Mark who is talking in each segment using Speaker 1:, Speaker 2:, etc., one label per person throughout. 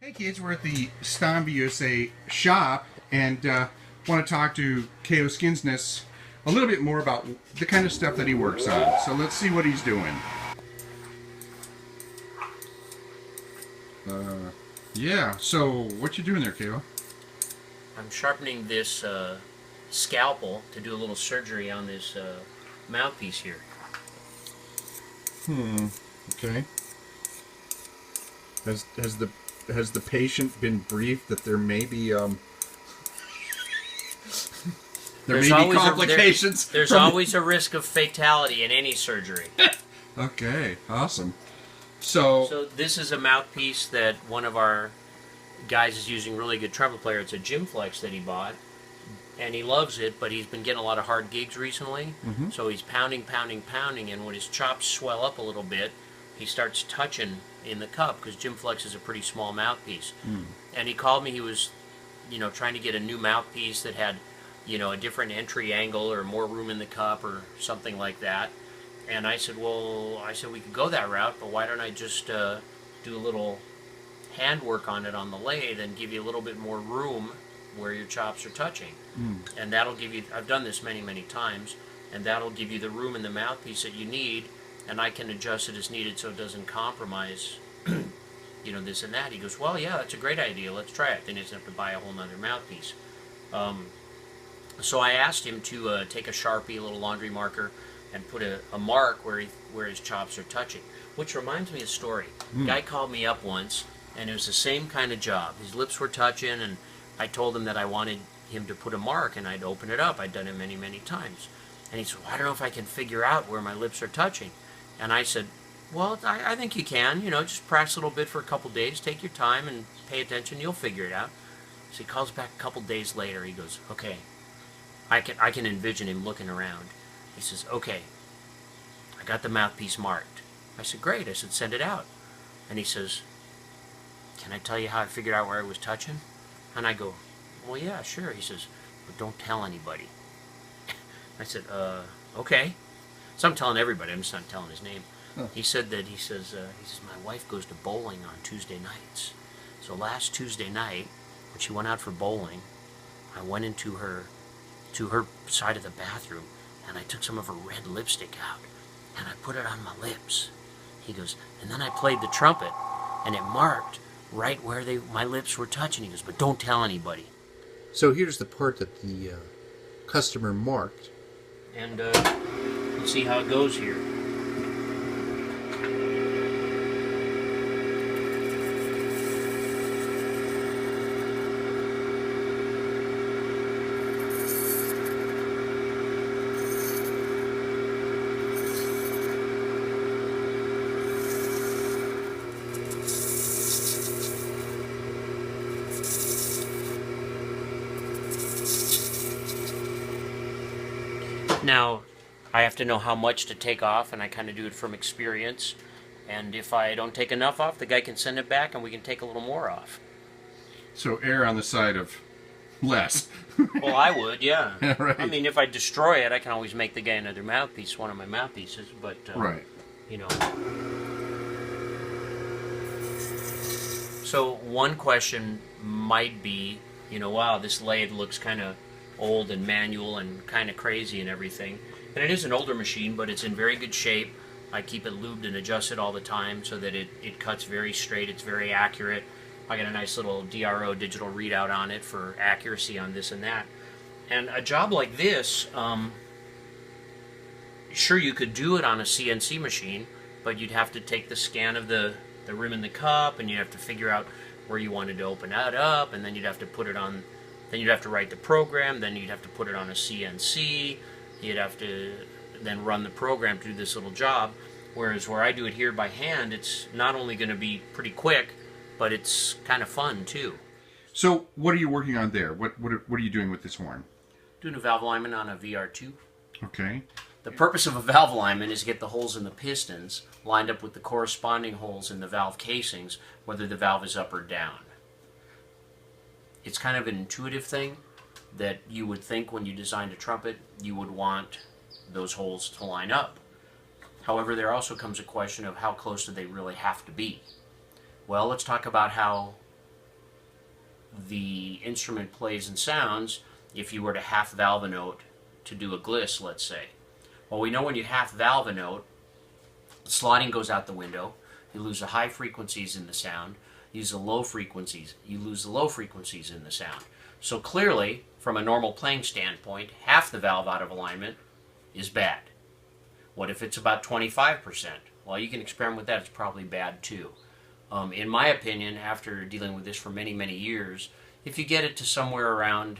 Speaker 1: Hey kids, we're at the Stomvi-USA shop and want to talk to K.O. Skinsness a little bit more about the kind of stuff that he works on. So let's see what he's doing. Yeah, so what you doing there, K.O.?
Speaker 2: I'm sharpening this scalpel to do a little surgery on this mouthpiece here.
Speaker 1: Okay. Has the patient been briefed that there may be complications?
Speaker 2: There's always a risk of fatality in any surgery.
Speaker 1: Okay, awesome. So
Speaker 2: this is a mouthpiece that one of our guys is using, really good trumpet player. It's a Gym Flex that he bought, and he loves it, but he's been getting a lot of hard gigs recently. So he's pounding, and when his chops swell up a little bit, he starts touching in the cup, because Gym Flex is a pretty small mouthpiece. And he called me. He was, trying to get a new mouthpiece that had, a different entry angle or more room in the cup or something like that. And I said, we could go that route, but why don't I just do a little handwork on it on the lathe and give you a little bit more room where your chops are touching. And that'll give you, I've done this many times, and that'll give you the room in the mouthpiece that you need, and I can adjust it as needed so it doesn't compromise, this and that. He goes, well, yeah, that's a great idea, let's try it. Then he doesn't have to buy a whole nother mouthpiece. So I asked him to take a Sharpie, a little laundry marker, and put a mark where his chops are touching. Which reminds me of a story. Guy called me up once, and it was the same kind of job. His lips were touching, and I told him that I wanted him to put a mark, and I'd open it up. I'd done it many times. And he said, well, I don't know if I can figure out where my lips are touching. And I said, well, I think you can. Just practice a little bit for a couple days. Take your time and pay attention. You'll figure it out. So he calls back a couple days later. He goes, okay. I can envision him looking around. He says, okay, I got the mouthpiece marked. I said, great. I said, send it out. And he says, can I tell you how I figured out where I was touching? And I go, well, yeah, sure. He says, but don't tell anybody. I said, okay. So I'm telling everybody. I'm just not telling his name. He said that, he says, my wife goes to bowling on Tuesday nights. So last Tuesday night, when she went out for bowling, I went into her side of the bathroom, and I took some of her red lipstick out, and I put it on my lips. He goes, and then I played the trumpet, and it marked right where my lips were touching. He goes, but don't tell anybody.
Speaker 3: So here's the part that the customer marked.
Speaker 2: And let's see how it goes here. Now, I have to know how much to take off, and I kind of do it from experience. And if I don't take enough off, the guy can send it back, and we can take a little more off.
Speaker 1: So err on the side of less.
Speaker 2: Well, I would, yeah.
Speaker 1: Right.
Speaker 2: I mean, if I destroy it, I can always make the guy another mouthpiece, one of my mouthpieces, but,
Speaker 1: Right.
Speaker 2: So one question might be, wow, this lathe looks kind of old and manual and kind of crazy and everything. And it is an older machine, but it's in very good shape. I keep it lubed and adjusted all the time so that it cuts very straight. It's very accurate. I got a nice little DRO digital readout on it for accuracy on this and that. And a job like this, sure, you could do it on a CNC machine, but you'd have to take the scan of the rim in the cup, and you'd have to figure out where you wanted to open that up, and then you'd have to put it on. Then you'd have to write the program, then you'd have to put it on a CNC, you'd have to then run the program to do this little job, whereas where I do it here by hand, it's not only going to be pretty quick, but it's kind of fun too.
Speaker 1: So what are you working on there? What are you doing with this horn?
Speaker 2: Doing a valve alignment on a VR2.
Speaker 1: Okay.
Speaker 2: The purpose of a valve alignment is to get the holes in the pistons lined up with the corresponding holes in the valve casings, whether the valve is up or down. It's kind of an intuitive thing that you would think when you designed a trumpet, you would want those holes to line up. However, there also comes a question of how close do they really have to be. Well, let's talk about how the instrument plays and sounds if you were to half valve a note to do a gliss, let's say. Well, we know when you half valve a note, the slotting goes out the window. You lose the high frequencies in the sound. You lose the low frequencies. You lose the low frequencies in the sound. So clearly, from a normal playing standpoint, half the valve out of alignment is bad. What if it's about 25%? Well, you can experiment with that. It's probably bad too. In my opinion, after dealing with this for many, many years, if you get it to somewhere around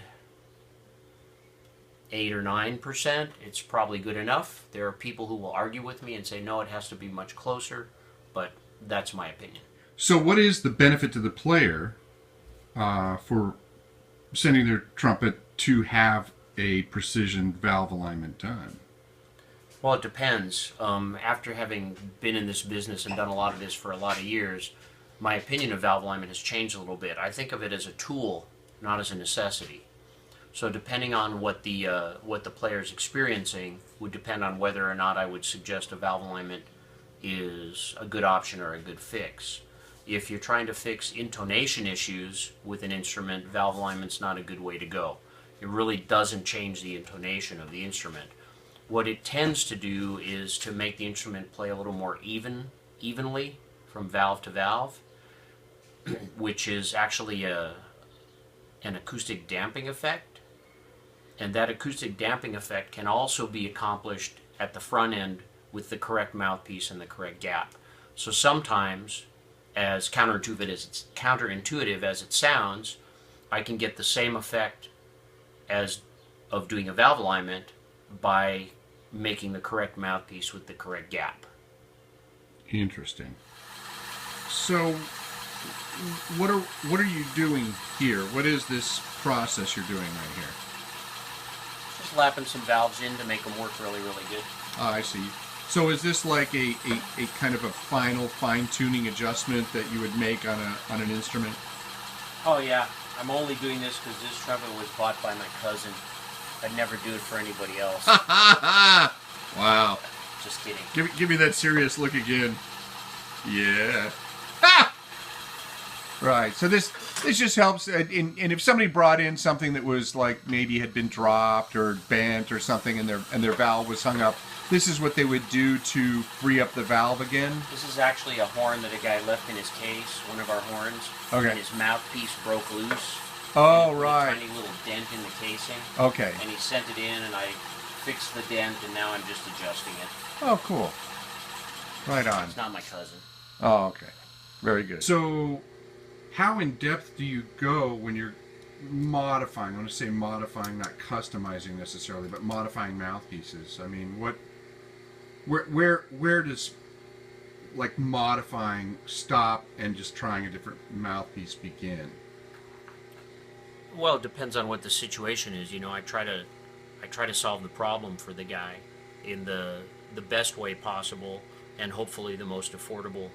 Speaker 2: 8 or 9%, it's probably good enough. There are people who will argue with me and say, no, it has to be much closer, but that's my opinion.
Speaker 1: So what is the benefit to the player for sending their trumpet to have a precision valve alignment done?
Speaker 2: Well, it depends. After having been in this business and done a lot of this for a lot of years, my opinion of valve alignment has changed a little bit. I think of it as a tool, not as a necessity. So depending on what the player is experiencing would depend on whether or not I would suggest a valve alignment is a good option or a good fix. If you're trying to fix intonation issues with an instrument, valve alignment's not a good way to go. It really doesn't change the intonation of the instrument. What it tends to do is to make the instrument play a little more evenly from valve to valve, which is actually an acoustic damping effect. And that acoustic damping effect can also be accomplished at the front end with the correct mouthpiece and the correct gap. So sometimes, as counterintuitive as it sounds, I can get the same effect as of doing a valve alignment by making the correct mouthpiece with the correct gap.
Speaker 1: Interesting. So what are you doing here? What is this process you're doing right here?
Speaker 2: Just lapping some valves in to make them work really, really good.
Speaker 1: Ah, I see. So is this like a kind of a final fine-tuning adjustment that you would make on an instrument?
Speaker 2: Oh yeah, I'm only doing this because this trumpet was bought by my cousin. I'd never do it for anybody else.
Speaker 1: Wow.
Speaker 2: Just kidding.
Speaker 1: Give me that serious look again. Yeah. Ha! Right. So this just helps. And if somebody brought in something that was like maybe had been dropped or bent or something, and their valve was hung up, this is what they would do to free up the valve again.
Speaker 2: This is actually a horn that a guy left in his case, one of our horns.
Speaker 1: Okay.
Speaker 2: And his mouthpiece broke loose.
Speaker 1: Oh,
Speaker 2: and
Speaker 1: right.
Speaker 2: A tiny little dent in the casing.
Speaker 1: Okay.
Speaker 2: And he sent it in, and I fixed the dent, and now I'm just adjusting it.
Speaker 1: Oh, cool. Right on.
Speaker 2: It's not my cousin.
Speaker 1: Oh, okay. Very good. So, how in depth do you go when you're modifying? I want to say modifying, not customizing necessarily, but modifying mouthpieces. I mean, where does like modifying stop and just trying a different mouthpiece begin?
Speaker 2: Well, it depends on what the situation is. You know, I try to solve the problem for the guy in the best way possible, and hopefully the most affordable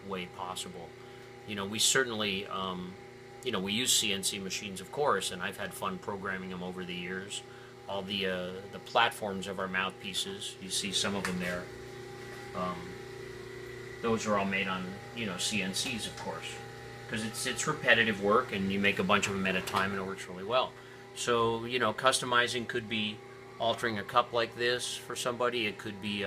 Speaker 2: way possible. You know, we certainly, we use CNC machines, of course, and I've had fun programming them over the years. All the platforms of our mouthpieces, you see some of them there. Those are all made on, CNCs, of course, because it's repetitive work, and you make a bunch of them at a time, and it works really well. So, customizing could be altering a cup like this for somebody. It could be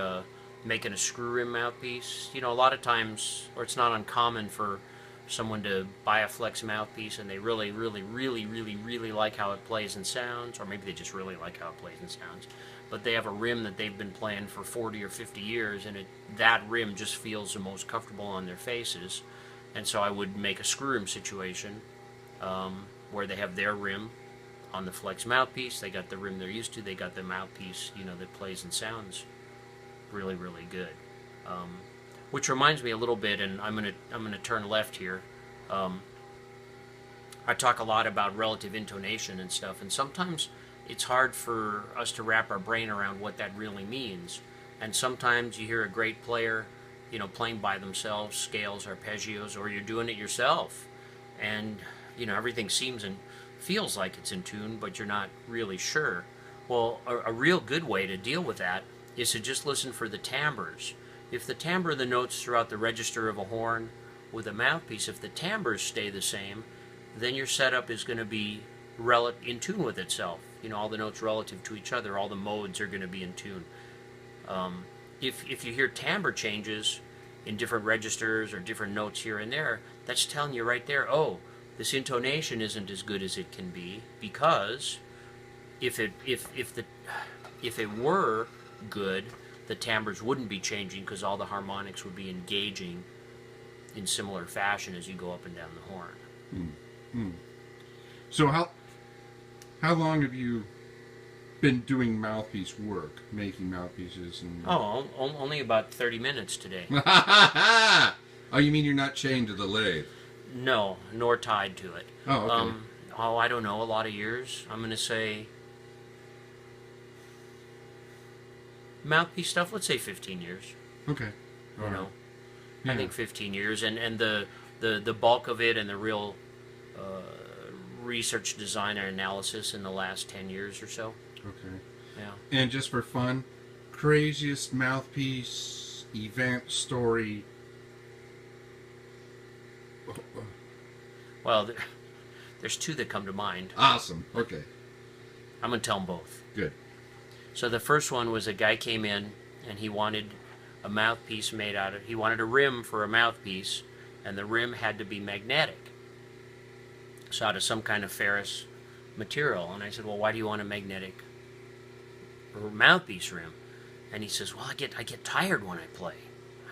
Speaker 2: making a screw rim mouthpiece. A lot of times, or it's not uncommon for someone to buy a flex mouthpiece and they really, really, really, really, really like how it plays and sounds, or maybe they just really like how it plays and sounds, but they have a rim that they've been playing for 40 or 50 years, and that rim just feels the most comfortable on their faces. And so I would make a screw rim situation where they have their rim on the flex mouthpiece, they got the rim they're used to, they got the mouthpiece, that plays and sounds really, really good. Which reminds me a little bit, and I'm gonna turn left here. I talk a lot about relative intonation and stuff, and sometimes it's hard for us to wrap our brain around what that really means. And sometimes you hear a great player, playing by themselves, scales, arpeggios, or you're doing it yourself, and everything seems and feels like it's in tune, but you're not really sure. Well, a real good way to deal with that is to just listen for the timbres. If the timbre of the notes throughout the register of a horn with a mouthpiece, if the timbres stay the same, then your setup is going to be in tune with itself. You know, all the notes relative to each other, all the modes are going to be in tune. If you hear timbre changes in different registers or different notes here and there, that's telling you right there, oh, this intonation isn't as good as it can be, because if it were good, the timbres wouldn't be changing, because all the harmonics would be engaging in similar fashion as you go up and down the horn.
Speaker 1: So how long have you been doing mouthpiece work, making mouthpieces? And
Speaker 2: Only about 30 minutes today.
Speaker 3: Oh, you mean you're not chained to the lathe?
Speaker 2: No, nor tied to it.
Speaker 3: Oh, okay.
Speaker 2: I don't know, a lot of years. I'm going to say mouthpiece stuff, let's say 15 years.
Speaker 1: Okay.
Speaker 2: You know,
Speaker 1: Yeah.
Speaker 2: I think 15 years, and the bulk of it and the real research, design, and analysis in the last 10 years or so.
Speaker 1: Okay.
Speaker 2: Yeah.
Speaker 1: And just for fun, craziest mouthpiece event story.
Speaker 2: Well, there's two that come to mind.
Speaker 1: Awesome. Okay.
Speaker 2: I'm going to tell them both.
Speaker 1: Good.
Speaker 2: So the first one was a guy came in and he wanted a mouthpiece made out of, he wanted a rim for a mouthpiece, and the rim had to be magnetic. So out of some kind of ferrous material. And I said, well, why do you want a magnetic mouthpiece rim? And he says, well, I get tired when I play.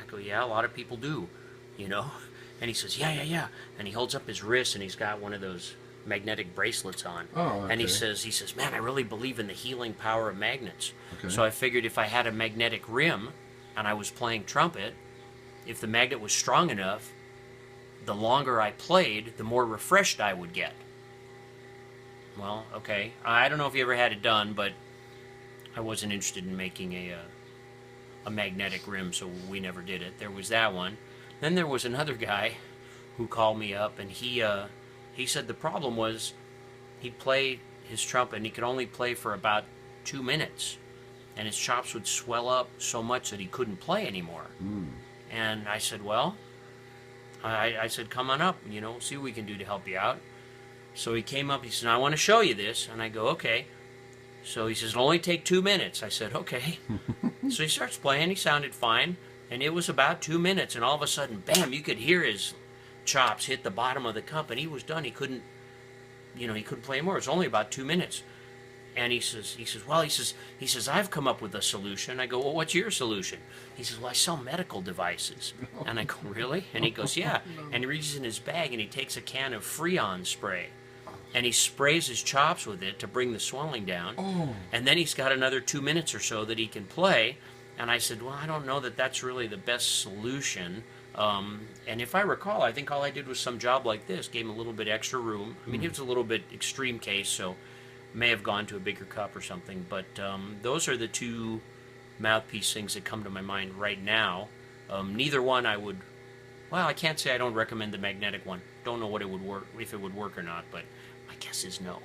Speaker 2: I go, yeah, a lot of people do, you know. And he says, yeah. And he holds up his wrist and he's got one of those magnetic bracelets on.
Speaker 1: Oh, okay.
Speaker 2: And he says, man, I really believe in the healing power of magnets.
Speaker 1: Okay.
Speaker 2: So I figured if I had a magnetic rim and I was playing trumpet, if the magnet was strong enough, the longer I played, the more refreshed I would get. Well, okay. I don't know if you ever had it done, but I wasn't interested in making a magnetic rim, so we never did it. There was that one. Then there was another guy who called me up, and he said the problem was he'd play his trumpet, and he could only play for about 2 minutes, and his chops would swell up so much that he couldn't play anymore. And I said, well, I said, come on up, you know, see what we can do to help you out. So he came up, he said, I want to show you this. And I go, okay. So he says, it'll only take 2 minutes. I said, okay. So he starts playing, he sounded fine, and it was about 2 minutes, and all of a sudden, bam, you could hear his chops hit the bottom of the cup, and he was done. He couldn't play more. It was only about 2 minutes. And he says, I've come up with a solution. I go, well, what's your solution? He says, well, I sell medical devices. And I go, really? And he goes, yeah. And he reaches in his bag and he takes a can of Freon spray. And he sprays his chops with it to bring the swelling down.
Speaker 1: Oh.
Speaker 2: And then he's got another 2 minutes or so that he can play. And I said, well, I don't know that that's really the best solution. And if I recall, I think all I did was some job like this, gave him a little bit extra room. I mean, it was a little bit extreme case, so may have gone to a bigger cup or something. But those are the two mouthpiece things that come to my mind right now. Neither one I would, well, I can't say I don't recommend the magnetic one. Don't know what it would work, if it would work or not, but my guess is no.